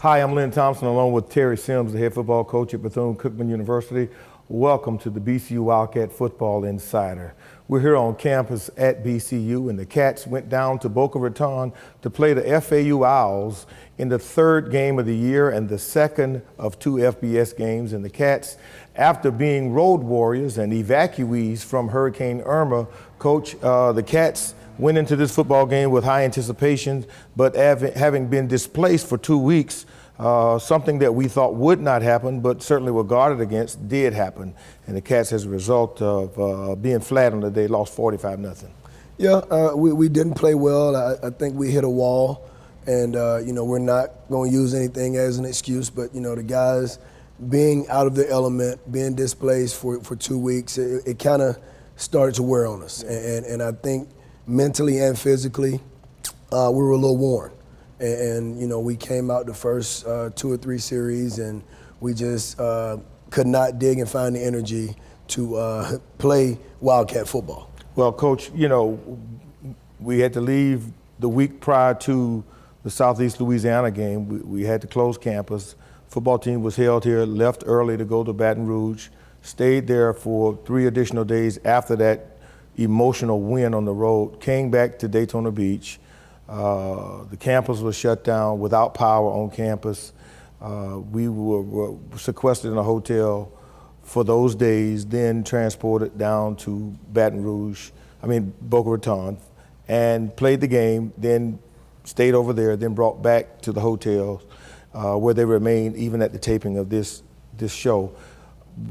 Hi, I'm Lynn Thompson, along with Terry Sims, the head football coach at Bethune-Cookman University. Welcome to the BCU Wildcat Football Insider. We're here on campus at BCU, and the Cats went down to Boca Raton to play the FAU Owls in the third game of the year and the second of two FBS games. And the Cats, after being road warriors and evacuees from Hurricane Irma, Coach, the Cats went into this football game with high anticipation, but having been displaced for 2 weeks, something that we thought would not happen, but certainly were guarded against, did happen. And the Cats, as a result of being flat on the day, lost 45-0. Yeah, we didn't play well. I think we hit a wall, and we're not going to use anything as an excuse, but the guys being out of their element, being displaced for 2 weeks, it kind of started to wear on us. And I think mentally and physically, we were a little worn. And we came out the first 2 or 3 series, and we just could not dig and find the energy to play Wildcat football. Well, Coach, we had to leave the week prior to the Southeast Louisiana game. We had to close campus. Football team was held here, left early to go to Baton Rouge, stayed there for 3 additional days after that emotional win on the road, came back to Daytona Beach. The campus was shut down, without power on campus. We were sequestered in a hotel for those days, then transported down to Boca Raton, and played the game, then stayed over there, then brought back to the hotel where they remained even at the taping of this show.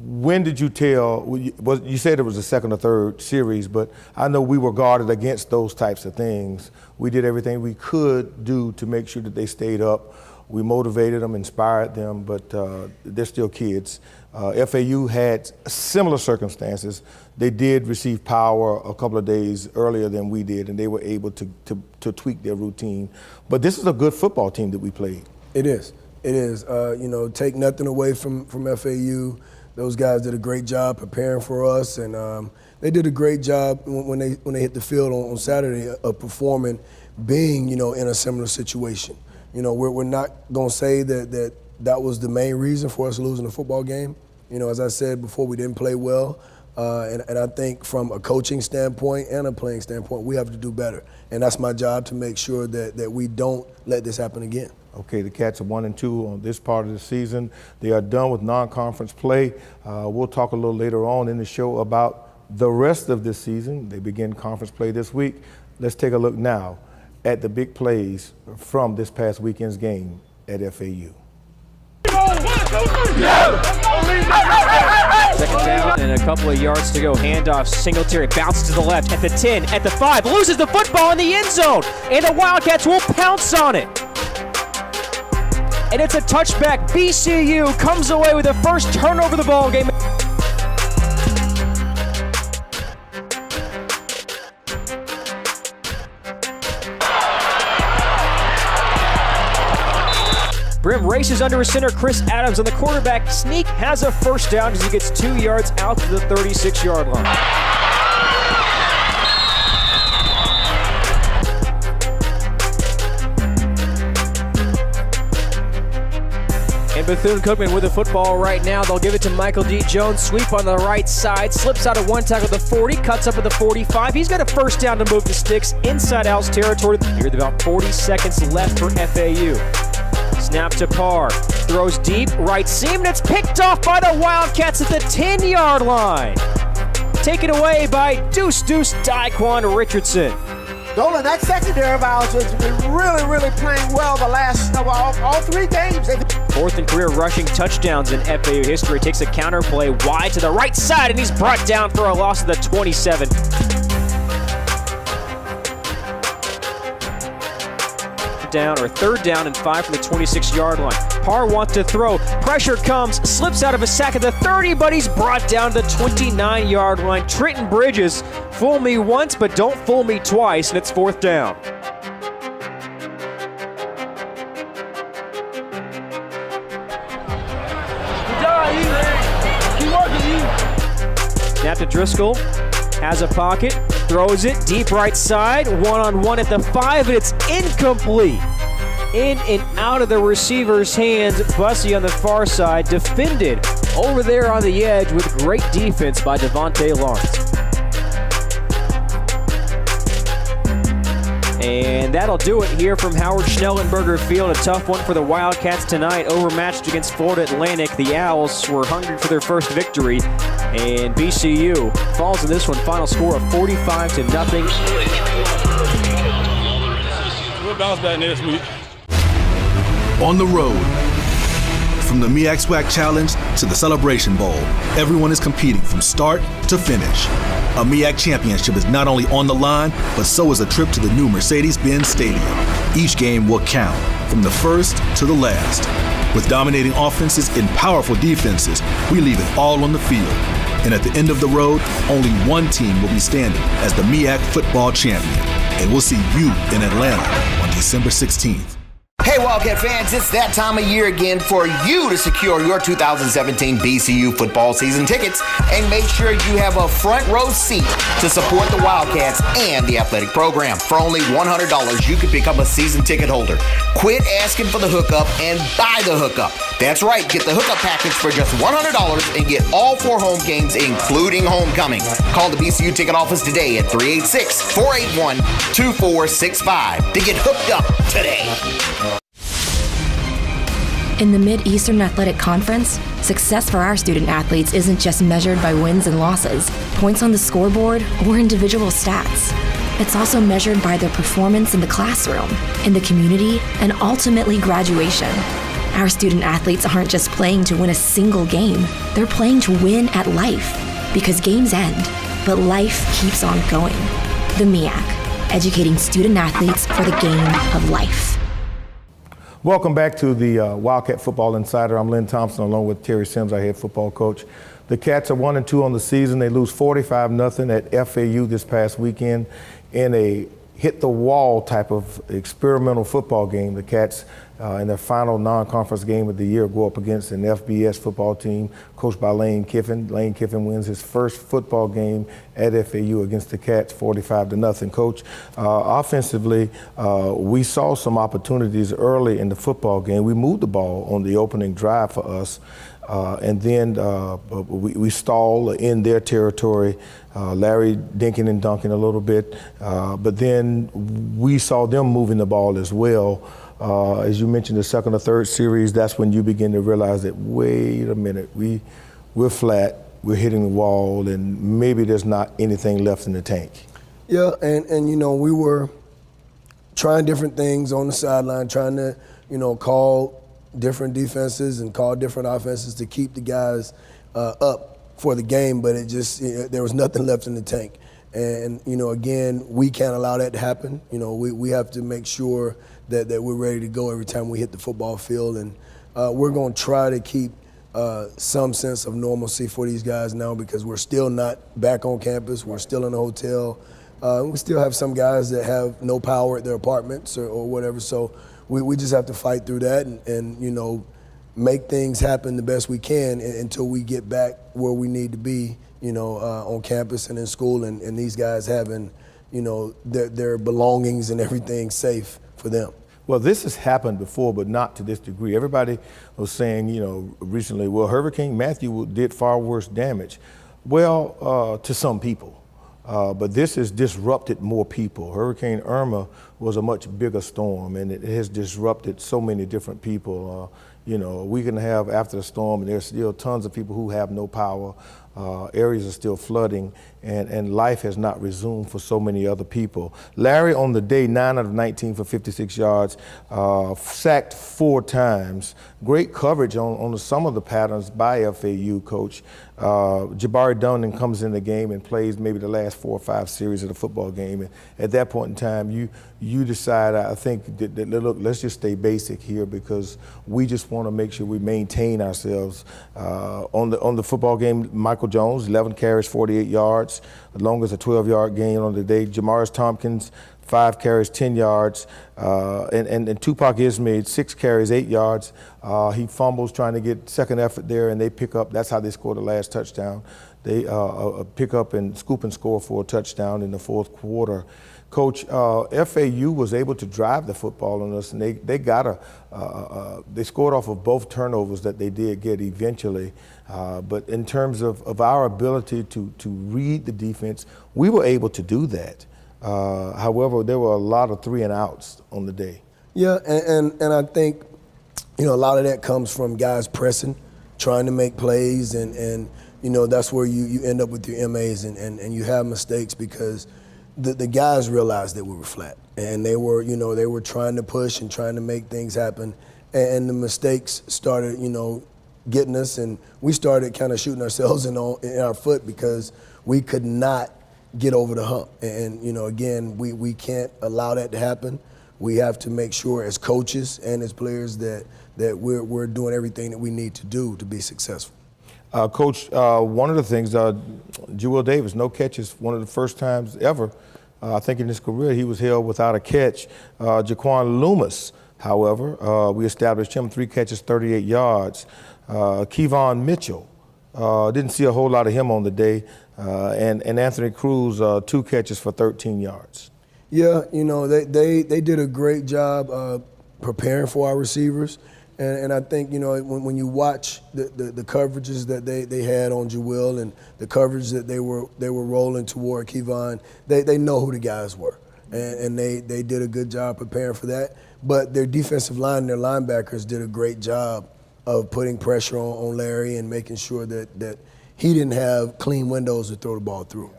When did you tell, you said it was the second or third series, but I know we were guarded against those types of things. We did everything we could do to make sure that they stayed up. We motivated them, inspired them, but they're still kids. FAU had similar circumstances. They did receive power a couple of days earlier than we did, and they were able to tweak their routine. But this is a good football team that we played. It is. It is. Take nothing away from FAU. Those guys did a great job preparing for us, and they did a great job when they hit the field on Saturday of performing, being in a similar situation. We're not gonna say that was the main reason for us losing the football game. As I said before, we didn't play well, and I think from a coaching standpoint and a playing standpoint, we have to do better, and that's my job to make sure that we don't let this happen again. Okay, the Cats are 1-2 on this part of the season. They are done with non-conference play. We'll talk a little later on in the show about the rest of this season. They begin conference play this week. Let's take a look now at the big plays from this past weekend's game at FAU. Second down and a couple of yards to go. Handoff, Singletary bounces to the left at the 10, at the 5, loses the football in the end zone, and the Wildcats will pounce on it. And it's a touchback. BCU comes away with the first turnover of the ball game. Brim races under his center, Chris Adams, and the quarterback sneak has a first down as he gets 2 yards out to the 36-yard line. And Bethune-Cookman with the football right now. They'll give it to Michael D. Jones. Sweep on the right side. Slips out of one tackle at the 40. Cuts up at the 45. He's got a first down to move the sticks inside Al's territory. Here with about 40 seconds left for FAU. Snap to Parr. Throws deep. Right seam. And it's picked off by the Wildcats at the 10-yard line. Taken away by Deuce Daquan Richardson. Dolan, that secondary of ours has been really playing well the last, all 3 games. 4th in career rushing touchdowns in FAU history. Takes a counter play wide to the right side, and he's brought down for a loss of the 27. Third down and 5 from the 26-yard line. Parr wants to throw. Pressure comes, slips out of a sack at the 30, but he's brought down to the 29-yard line. Trenton Bridges, fool me once, but don't fool me twice, and it's 4th down. Snap to Driscoll, has a pocket, throws it deep right side, one-on-one at the 5, and it's incomplete. in and out of the receiver's hands. Bussey on the far side, defended over there on the edge with great defense by Devontae Lawrence. And that'll do it here from Howard Schnellenberger Field. A tough one for the Wildcats tonight, overmatched against Florida Atlantic. The Owls were hungry for their first victory, and BCU falls in this one. Final score of 45-0. We'll bounce back next week. On the road, from the MEAC SWAC Challenge to the Celebration Bowl, everyone is competing from start to finish. A MEAC championship is not only on the line, but so is a trip to the new Mercedes-Benz Stadium. Each game will count, from the first to the last. With dominating offenses and powerful defenses, we leave it all on the field. And at the end of the road, only one team will be standing as the MEAC football champion. And we'll see you in Atlanta on December 16th. Hey Wildcat fans, it's that time of year again for you to secure your 2017 BCU football season tickets and make sure you have a front row seat to support the Wildcats and the athletic program. For only $100, you can become a season ticket holder. Quit asking for the hookup and buy the hookup. That's right, get the hookup package for just $100 and get all 4 home games, including homecoming. Call the BCU ticket office today at 386-481-2465 to get hooked up today. In the Mid-Eastern Athletic Conference, success for our student athletes isn't just measured by wins and losses, points on the scoreboard, or individual stats. It's also measured by their performance in the classroom, in the community, and ultimately graduation. Our student athletes aren't just playing to win a single game, they're playing to win at life. Because games end, but life keeps on going. The MEAC, educating student athletes for the game of life. Welcome back to the Wildcat Football Insider. I'm Lynn Thompson along with Terry Sims, our head football coach. The Cats are 1-2 on the season. They lose 45-0 at FAU this past weekend in a hit-the-wall type of experimental football game. The Cats, in their final non-conference game of the year, go up against an FBS football team coached by Lane Kiffin. Lane Kiffin wins his first football game at FAU against the Cats, 45-0. Coach, offensively, we saw some opportunities early in the football game. We moved the ball on the opening drive for us. And then we stall in their territory, Larry dinking and dunking a little bit. But then we saw them moving the ball as well. As you mentioned, the second or third series, that's when you begin to realize that, wait a minute, we're flat, we're hitting the wall, and maybe there's not anything left in the tank. Yeah, and you know, we were trying different things on the sideline, trying to, you know, call different defenses and call different offenses to keep the guys up for the game, but it just, there was nothing left in the tank. And, you know, again, we can't allow that to happen. You know, we have to make sure that we're ready to go every time we hit the football field. And we're going to try to keep some sense of normalcy for these guys now, because we're still not back on campus. We're still in a hotel. We still have some guys that have no power at their apartments or whatever. So we just have to fight through that and you know, make things happen the best we can until we get back where we need to be, you know, on campus and in school, and these guys having, you know, their belongings and everything safe for them. Well, this has happened before, but not to this degree. Everybody was saying, you know, recently, well, Hurricane Matthew did far worse damage. Well, to some people. But this has disrupted more people. Hurricane Irma was a much bigger storm, and it has disrupted so many different people. You know, a week and a half after the storm, and there's still tons of people who have no power. Areas are still flooding, and life has not resumed for so many other people. Larry, on the day, 9 out of 19 for 56 yards, sacked 4 times. Great coverage on some of the patterns by FAU, Coach. Jabari Dunn comes in the game and plays maybe the last 4 or 5 series of the football game. And at that point in time, you decide, I think, that look, let's just stay basic here, because we just want to make sure we maintain ourselves. On the football game, Michael Jones, 11 carries, 48 yards, as long as a 12-yard gain on the day. Jamaris Tompkins, 5 carries, 10 yards. And Tupac Ismail, 6 carries, 8 yards. He fumbles trying to get second effort there, and they pick up. That's how they scored the last touchdown. They pick up and scoop and score for a touchdown in the fourth quarter. Coach, FAU was able to drive the football on us, and they got they scored off of both turnovers that they did get eventually. But in terms of our ability to read the defense, we were able to do that. However, there were a lot of 3 and outs on the day. Yeah, and I think, a lot of that comes from guys pressing, trying to make plays, and that's where you end up with your MAs and you have mistakes because the guys realized that we were flat, and they were trying to push and trying to make things happen, and the mistakes started, getting us, and we started kind of shooting ourselves in our foot because we could not get over the hump. And again, we can't allow that to happen. We have to make sure as coaches and as players that we're doing everything that we need to do to be successful. Coach, one of the things, Jewel Davis, no catches, one of the first times ever, I think in his career, he was held without a catch. Jaquan Loomis, however, we established him 3 catches, 38 yards. Kevon Mitchell, didn't see a whole lot of him on the day. And Anthony Cruz, 2 catches for 13 yards. Yeah, they did a great job preparing for our receivers. And I think, when you watch the coverages that they had on Jewel and the coverage that they were rolling toward Kevon, they know who the guys were. And they did a good job preparing for that. But their defensive line, their linebackers did a great job of putting pressure on Larry and making sure that he didn't have clean windows to throw the ball through.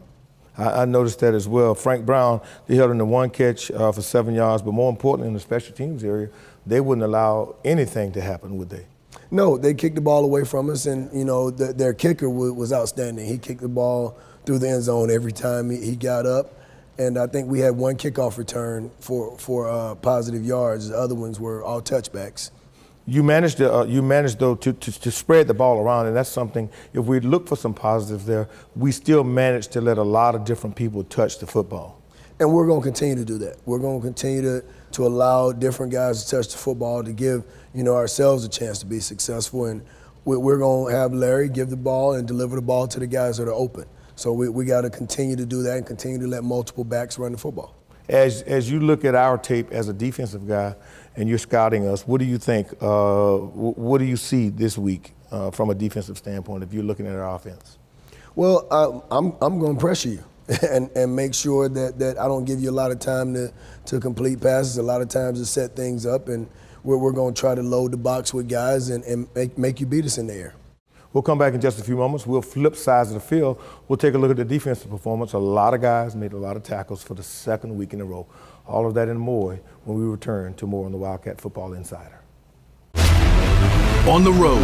I noticed that as well. Frank Brown, they held him to 1 catch for 7 yards, but more importantly in the special teams area, they wouldn't allow anything to happen, would they? No, they kicked the ball away from us, and their kicker was outstanding. He kicked the ball through the end zone every time he got up, and I think we had 1 kickoff return for positive yards. The other ones were all touchbacks. You managed though to spread the ball around, and that's something. If we look for some positives there, we still managed to let a lot of different people touch the football. And we're going to continue to do that. We're going to continue to allow different guys to touch the football to give ourselves a chance to be successful. And we're going to have Larry give the ball and deliver the ball to the guys that are open. So we got to continue to do that and continue to let multiple backs run the football. As you look at our tape as a defensive guy and you're scouting us, what do you think? What do you see this week from a defensive standpoint if you're looking at our offense? Well, I'm going to pressure you and make sure that I don't give you a lot of time to complete passes, a lot of times to set things up, and we're going to try to load the box with guys and make you beat us in the air. We'll come back in just a few moments. We'll flip sides of the field. We'll take a look at the defensive performance. A lot of guys made a lot of tackles for the 2nd week in a row. All of that and more when we return to more on the Wildcat Football Insider. On the road,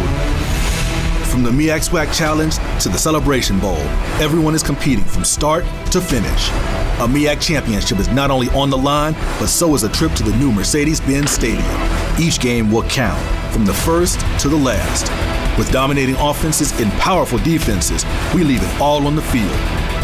from the MEAC SWAC Challenge to the Celebration Bowl, everyone is competing from start to finish. A MEAC championship is not only on the line, but so is a trip to the new Mercedes-Benz Stadium. Each game will count, from the first to the last. With dominating offenses and powerful defenses, we leave it all on the field.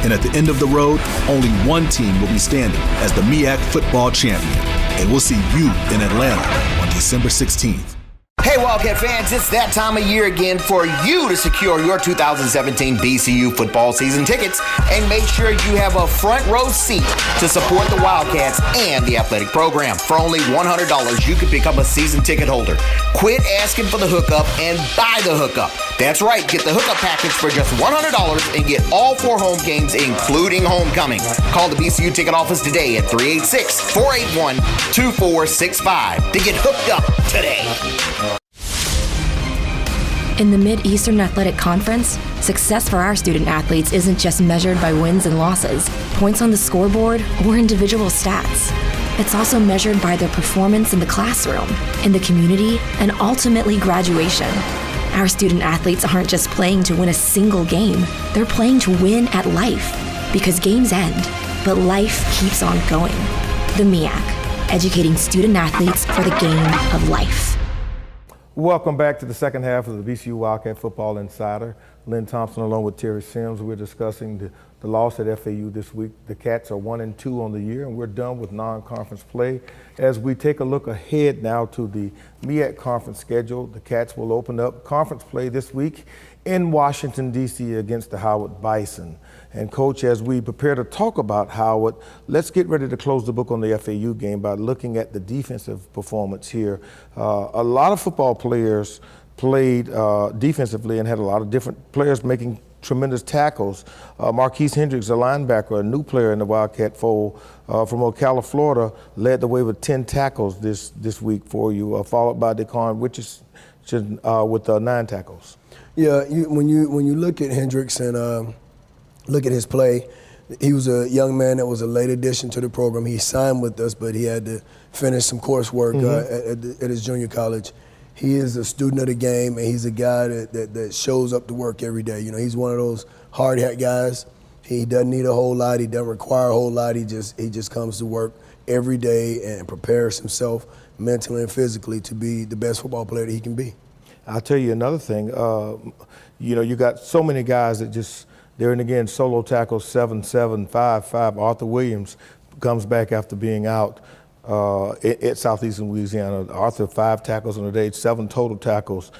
And at the end of the road, only one team will be standing as the MEAC football champion. And we'll see you in Atlanta on December 16th. Hey Wildcat fans, it's that time of year again for you to secure your 2017 BCU football season tickets and make sure you have a front row seat to support the Wildcats and the athletic program. For only $100, you can become a season ticket holder. Quit asking for the hookup and buy the hookup. That's right, get the hookup package for just $100 and get all 4 home games, including homecoming. Call the BCU ticket office today at 386-481-2465 to get hooked up today. In the Mid-Eastern Athletic Conference, success for our student athletes isn't just measured by wins and losses, points on the scoreboard, or individual stats. It's also measured by their performance in the classroom, in the community, and ultimately graduation. Our student athletes aren't just playing to win a single game, they're playing to win at life. Because games end, but life keeps on going. The MEAC, educating student athletes for the game of life. Welcome back to the second half of the BCU Wildcat Football Insider. Lynn Thompson along with Terry Sims. We're discussing the loss at FAU this week. The Cats are 1-2 on the year, and we're done with non-conference play. As we take a look ahead now to the MEAC conference schedule, the Cats will open up conference play this week in Washington, D.C. against the Howard Bison. And Coach, as we prepare to talk about Howard, let's get ready to close the book on the FAU game by looking at the defensive performance here. A lot of football players played defensively and had a lot of different players making tremendous tackles. Marquise Hendricks, a linebacker, a new player in the Wildcat fold from Ocala, Florida, led the way with 10 tackles this week for you, followed by Dequan Richardson with 9 tackles. Yeah, when you look at Hendricks and look at his play, he was a young man that was a late addition to the program. He signed with us, but he had to finish some coursework at his junior college. He is a student of the game, and he's a guy that shows up to work every day. You know, he's one of those hard hat guys. He doesn't need a whole lot. He doesn't require a whole lot. He just comes to work every day and prepares himself mentally and physically to be the best football player that he can be. I'll tell you another thing. You know, you got so many guys that just, there and again, solo tackles, 7-7, 5-5. Arthur Williams comes back after being out at Southeastern Louisiana. Arthur, 5 tackles on the day, 7 total tackles.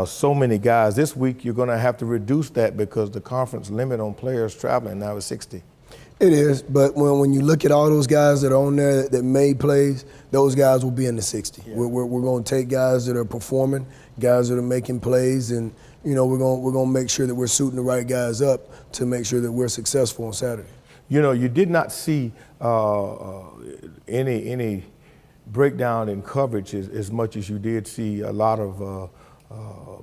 So many guys. This week, you're going to have to reduce that because the conference limit on players traveling now is 60. It is, but when you look at all those guys that are on there that made plays, those guys will be in the 60. Yeah. We're going to take guys that are performing, guys that are making plays, and you know we're going to make sure that we're suiting the right guys up to make sure that we're successful on Saturday. You know, you did not see any breakdown in coverage as much as you did see a lot of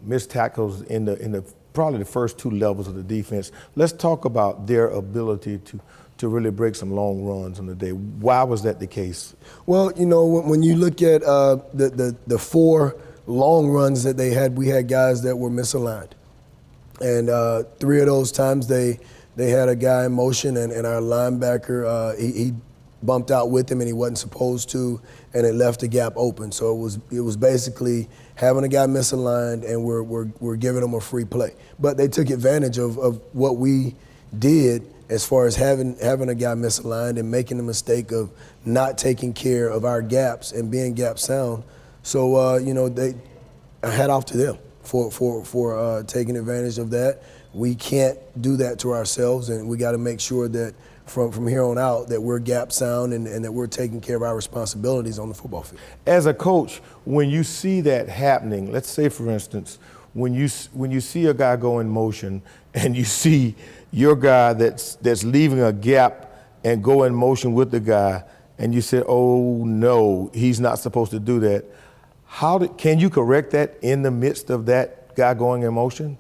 missed tackles in the probably the first 2 levels of the defense. Let's talk about their ability to really break some long runs on the day. Why was that the case? Well, you know, when you look at the 4 long runs that they had, we had guys that were misaligned. And 3 of those times they had a guy in motion, and our linebacker, he bumped out with him and he wasn't supposed to, and it left the gap open. So it was basically having a guy misaligned, and we're giving him a free play. But they took advantage of what we did as far as having a guy misaligned and making the mistake of not taking care of our gaps and being gap sound. So you know, I hat off to them for taking advantage of that. We can't do that to ourselves, and we got to make sure that from here on out that we're gap sound and that we're taking care of our responsibilities on the football field. As a coach, when you see that happening, let's say for instance, when you see a guy go in motion and you see your guy that's leaving a gap and go in motion with the guy, and you say, oh no, he's not supposed to do that. Can you correct that in the midst of that guy going in motion?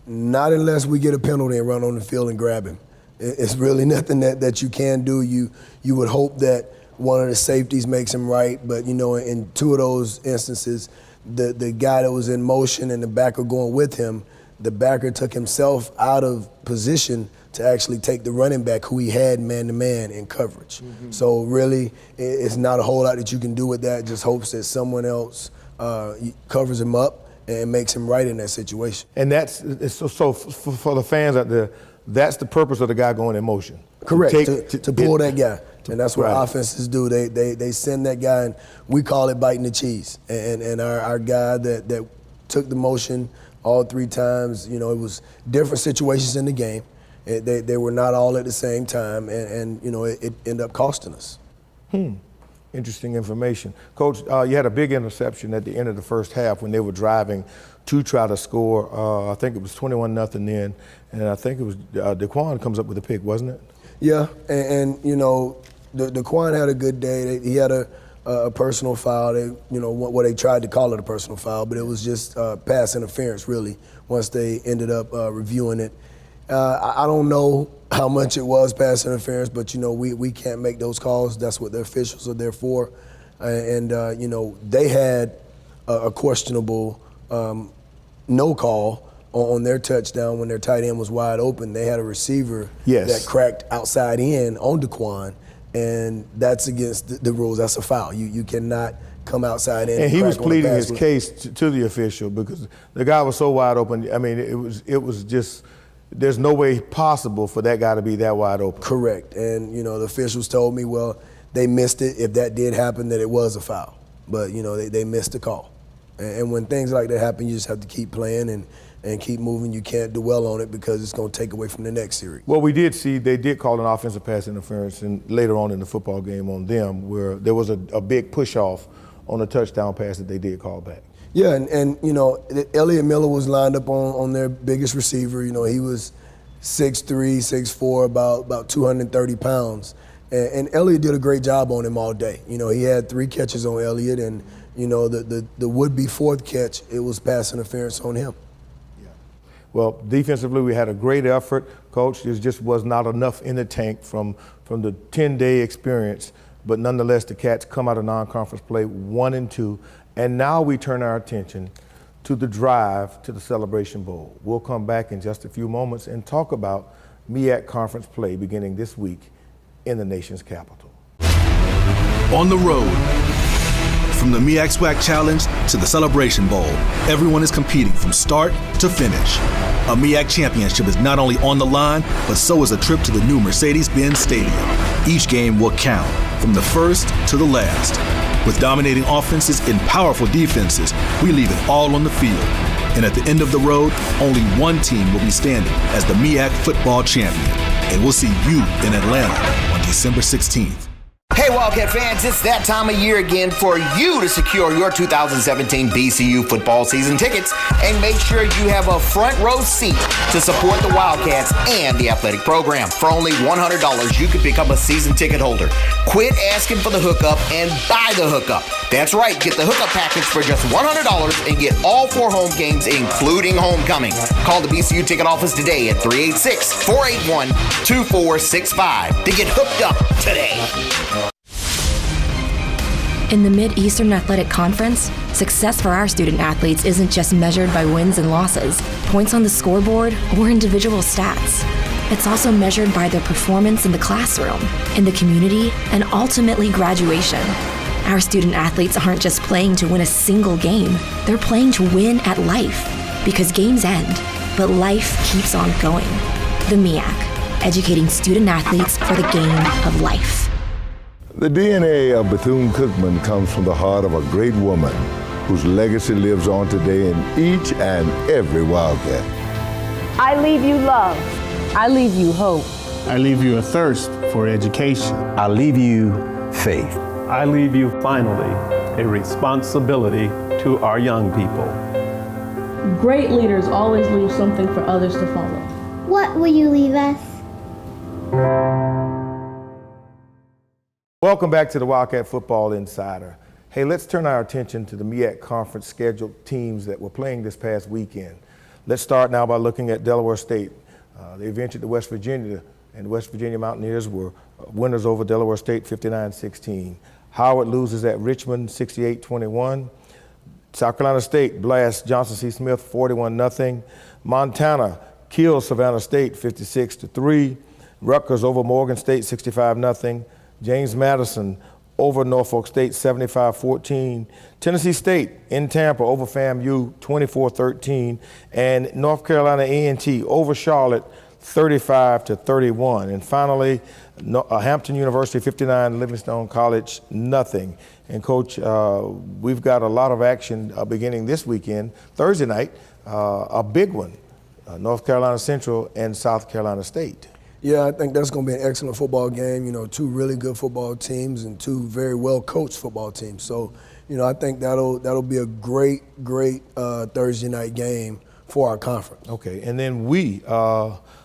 Not unless we get a penalty and run on the field and grab him. It's really nothing that you can do. You would hope that one of the safeties makes him right, but you know, in 2 of those instances, the guy that was in motion and the backer going with him, the backer took himself out of position to actually take the running back who he had man-to-man in coverage. Mm-hmm. So really, it's not a whole lot that you can do with that. Just hopes that someone else covers him up and makes him right in that situation. And that's so for the fans out there, that's the purpose of the guy going in motion. Correct, to pull that guy. And that's what offenses do. They send that guy, and we call it biting the cheese. And our guy that took the motion all 3 times, you know, it was different situations in the game. They were not all at the same time, and you know, it ended up costing us. Interesting information. Coach, you had a big interception at the end of the first half when they were driving to try to score. I think it was 21-0 then, and I think it was Dequan comes up with a pick, wasn't it? Yeah, and you know, Dequan had a good day. He had a personal foul. What they tried to call it a personal foul, but it was just pass interference, really, once they ended up reviewing it. I don't know how much it was pass interference, but, you know, we can't make those calls. That's what the officials are there for. And you know, they had a questionable no call on their touchdown when their tight end was wide open. They had a receiver that cracked outside in on Dequan, and that's against the rules. That's a foul. You cannot come outside in. And he was pleading his case to the official because the guy was so wide open. I mean, it was just there's no way possible for that guy to be that wide open. Correct. And, the officials told me, well, they missed it. If that did happen, that it was a foul. But, they missed the call. And when things like that happen, you just have to keep playing and keep moving. You can't dwell on it because it's going to take away from the next series. Well, we did see they did call an offensive pass interference and later on in the football game on them where there was a big push-off on a touchdown pass that they did call back. Yeah, and Elliott Miller was lined up on their biggest receiver. He was 6'3", 6'4", about 230 pounds. And Elliott did a great job on him all day. He had 3 catches on Elliott, and the would-be 4th catch, it was pass interference on him. Yeah. Well, defensively, we had a great effort, Coach. There just was not enough in the tank from the 10-day experience. But nonetheless, the Cats come out of non-conference play 1-2, and now we turn our attention to the drive to the Celebration Bowl. We'll come back in just a few moments and talk about MEAC conference play beginning this week in the nation's capital. On the road, from the MEAC SWAC Challenge to the Celebration Bowl, everyone is competing from start to finish. A MEAC championship is not only on the line, but so is a trip to the new Mercedes-Benz Stadium. Each game will count, from the first to the last. With dominating offenses and powerful defenses, we leave it all on the field. And at the end of the road, only one team will be standing as the MEAC football champion. And we'll see you in Atlanta on December 16th. Hey Wildcat fans, it's that time of year again for you to secure your 2017 BCU football season tickets and make sure you have a front row seat to support the Wildcats and the athletic program. For only $100, you can become a season ticket holder. Quit asking for the hookup and buy the hookup. That's right, get the hookup package for just $100 and get all 4 home games, including homecoming. Call the BCU ticket office today at 386-481-2465 to get hooked up today. In the Mid-Eastern Athletic Conference, success for our student athletes isn't just measured by wins and losses, points on the scoreboard, or individual stats. It's also measured by their performance in the classroom, in the community, and ultimately graduation. Our student athletes aren't just playing to win a single game, they're playing to win at life. Because games end, but life keeps on going. The MEAC, educating student athletes for the game of life. The DNA of Bethune-Cookman comes from the heart of a great woman whose legacy lives on today in each and every Wildcat. I leave you love. I leave you hope. I leave you a thirst for education. I leave you faith. I leave you, finally, a responsibility to our young people. Great leaders always leave something for others to follow. What will you leave us? Welcome back to the Wildcat Football Insider. Hey, let's turn our attention to the MEAC conference scheduled teams that were playing this past weekend. Let's start now by looking at Delaware State. They ventured to West Virginia, and the West Virginia Mountaineers were winners over Delaware State 59-16. Howard loses at Richmond 68-21. South Carolina State blasts Johnson C. Smith 41-0. Montana kills Savannah State 56-3. Rutgers over Morgan State 65-0. James Madison over Norfolk State 75-14. Tennessee State in Tampa over FAMU 24-13. And North Carolina A&T over Charlotte 35-31. And finally, Hampton University 59, Livingstone College nothing. And Coach, we've got a lot of action beginning this weekend, Thursday night, a big one, North Carolina Central and South Carolina State. Yeah, I think that's going to be an excellent football game. 2 really good football teams and 2 very well-coached football teams. So, I think that'll be a great Thursday night game for our conference. Okay, and then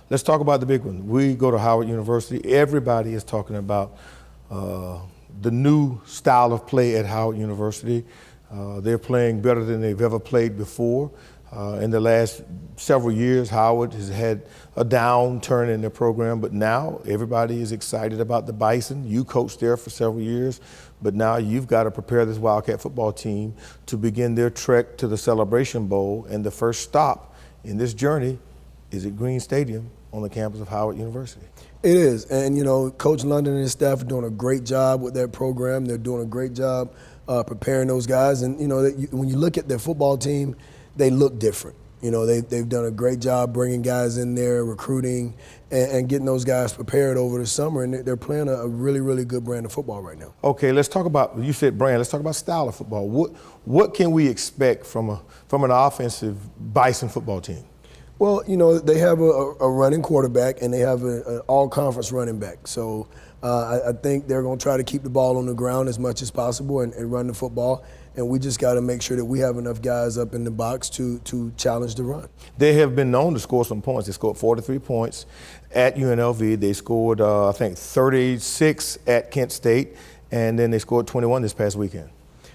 let's talk about the big one. We go to Howard University. Everybody is talking about the new style of play at Howard University. They're playing better than they've ever played before. In the last several years, Howard has had a downturn in their program, but now everybody is excited about the Bison. You coached there for several years, but now you've got to prepare this Wildcat football team to begin their trek to the Celebration Bowl, and the first stop in this journey is at Green Stadium on the campus of Howard University. It is, and Coach London and his staff are doing a great job with that program. They're doing a great job preparing those guys, and when you look at their football team, they look different. You know, they've done a great job bringing guys in there, recruiting, and getting those guys prepared over the summer, and they're playing a really, really good brand of football right now. Okay, let's talk about, you said brand, let's talk about style of football. What can we expect from an offensive Bison football team? Well, you know, they have a running quarterback, and they have an all-conference running back. So I think they're going to try to keep the ball on the ground as much as possible and run the football. And we just got to make sure that we have enough guys up in the box to challenge the run. They have been known to score some points. They scored 43 points at UNLV. They scored, I think, 36 at Kent State, and then they scored 21 this past weekend.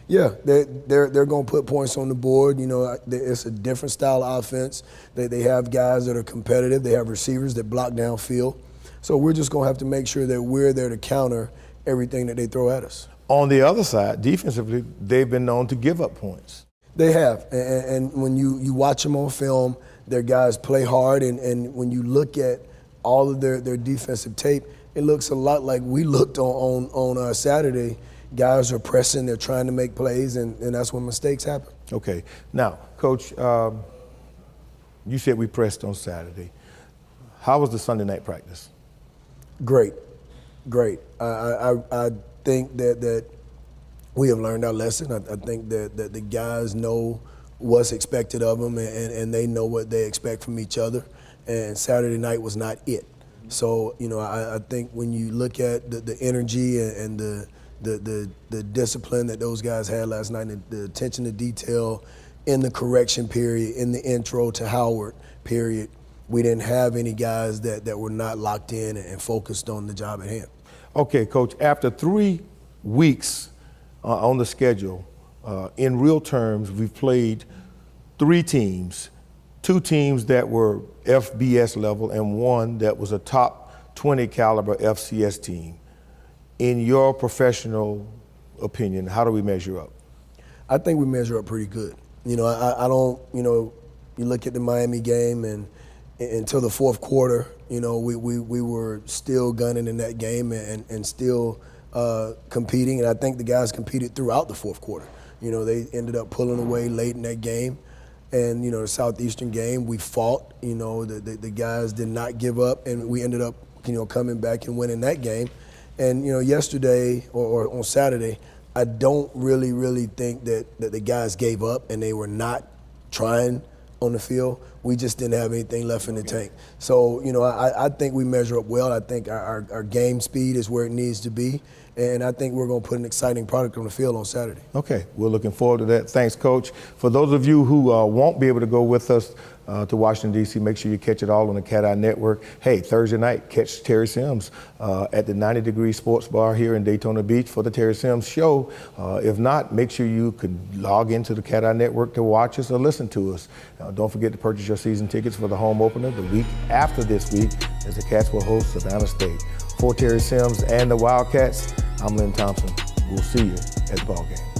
Yeah, they're going to put points on the board. You know, it's a different style of offense. They have guys that are competitive. They have receivers that block downfield. So we're just going to have to make sure that we're there to counter everything that they throw at us. On the other side, defensively, they've been known to give up points. They have, and when you watch them on film, their guys play hard, and when you look at all of their defensive tape, it looks a lot like we looked on Saturday. Guys are pressing, they're trying to make plays, and that's when mistakes happen. Okay. Now, Coach, you said we pressed on Saturday. How was the Sunday night practice? Great. I think that we have learned our lesson. I think that the guys know what's expected of them, and they know what they expect from each other. And Saturday night was not it. So, you know, I think when you look at the energy and the discipline that those guys had last night, and the attention to detail in the correction period, in the intro to Howard period, we didn't have any guys that were not locked in and focused on the job at hand. Okay, Coach, after 3 weeks on the schedule, in real terms, we've played 3 teams, 2 teams that were FBS level and 1 that was a top 20 caliber FCS team. In your professional opinion, how do we measure up? I think we measure up pretty good. You know, I don't, you know, you look at the Miami game, and until the fourth quarter, you know, we were still gunning in that game and still competing. And I think the guys competed throughout the fourth quarter. You know, they ended up pulling away late in that game. And, you know, the Southeastern game, we fought. You know, the guys did not give up, and we ended up, you know, coming back and winning that game. And, you know, yesterday or on Saturday, I don't really think that the guys gave up and they were not trying on the field. We just didn't have anything left in the tank. So, you know, I think we measure up well. I think our game speed is where it needs to be. And I think we're going to put an exciting product on the field on Saturday. Okay, we're looking forward to that. Thanks, Coach. For those of you who won't be able to go with us to Washington, D.C., make sure you catch it all on the Cat Eye Network. Hey, Thursday night, catch Terry Sims at the 90 Degree Sports Bar here in Daytona Beach for the Terry Sims Show. If not, make sure you can log into the Cat Eye Network to watch us or listen to us. Don't forget to purchase your season tickets for the home opener the week after this week as the Cats will host Savannah State. For Terry Sims and the Wildcats, I'm Lynn Thompson. We'll see you at the ball game.